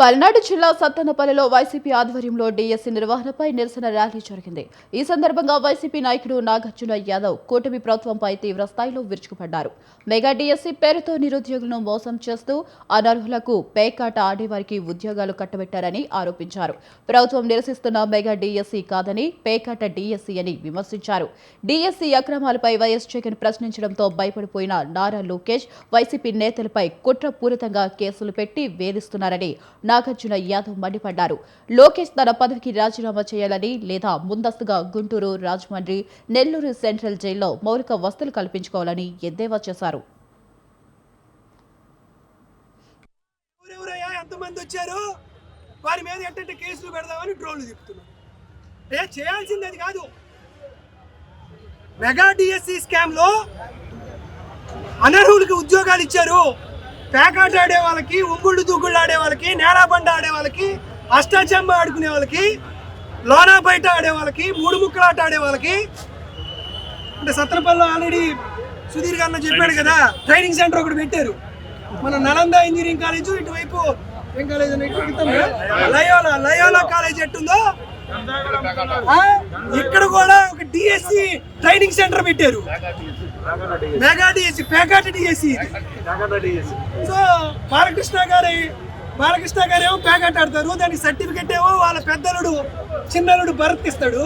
పల్నాడు జిల్లా సత్తెనపల్లిలో వైసీపీ ఆధ్వర్యంలో డీఎస్సీ నిర్వహణపై నిరసన ర్యాలీ జరిగింది. ఈ సందర్భంగా వైసీపీ నాయకుడు నాగార్జున యాదవ్ కూటమి ప్రభుత్వంపై తీవ్ర స్థాయిలో విరుచుకుపడ్డారు. మెగా డీఎస్సీ పేరుతో నిరుద్యోగులను మోసం చేస్తూ అనర్హులకు పేకాట ఆడేవారికి ఉద్యోగాలు కట్టబెట్టారని ఆరోపించారు. ప్రభుత్వం నిరసిస్తున్న మెగా డీఎస్సీ కాదని పేకాట డీఎస్సీ అని విమర్శించారు. డీఎస్సీ అక్రమాలపై వైఎస్ జగన్ ప్రశ్నించడంతో భయపడిపోయిన నారా లోకేష్ వైసీపీ నేతలపై కుట్రపూరితంగా కేసులు పెట్టి వేధిస్తున్నారని నాగార్జున యాదవ్ మండిపడ్డారు. లోకేష్ తన పదవికి రాజీనామా చేయాలని లేదా ముందస్తుగా గుంటూరు, రాజమండ్రి, నెల్లూరు సెంట్రల్ జైల్లో మౌలిక వసతులు కల్పించుకోవాలని ఎద్దేవా చేశారు. ఎంతమంది వచ్చారు, వారి మీద ఎట్టంటే కేసులు పెడదామని డ్రోన్లు తిప్పుతున్నారు. చేయాల్సింది అది కాదు. మెగా డిఎస్సి స్కామ్ లో అనర్హులకి ఉద్యోగాలు ఇచ్చారు. పేకాట ఆడే వాళ్ళకి, ఉంగుళ్ళు దూగుళ్ళు ఆడే వాళ్ళకి, నేరాబండ ఆడే వాళ్ళకి, అష్టాచెమ్మ ఆడుకునే వాళ్ళకి, లోనా బయట ఆడే వాళ్ళకి, మూడు ముక్కలాట ఆడే వాళ్ళకి, అంటే సత్తెనపల్లిలో ఆల్రెడీ సుధీర్ గారు చెప్పాడు కదా, ట్రైనింగ్ సెంటర్ ఒకటి పెట్టారు. మన నలంద ఇంజనీరింగ్ కాలేజ్, ఇటువైపు ఏం కాలేజ్ లయోలా కాలేజ్ ఎట్టుందో ఇక్కడ కూడా ఒక డిఎస్సి ట్రైనింగ్ సెంటర్ పెట్టారు. మెగా డిఎస్సి, పేకాట డిఎస్సి. సో బాలకృష్ణ గారేమో పేకాట ఆడతారు. దానికి సర్టిఫికెట్ ఏమో వాళ్ళ పెద్దలుడు చిన్నలుడు భరత్ ఇస్తాడు.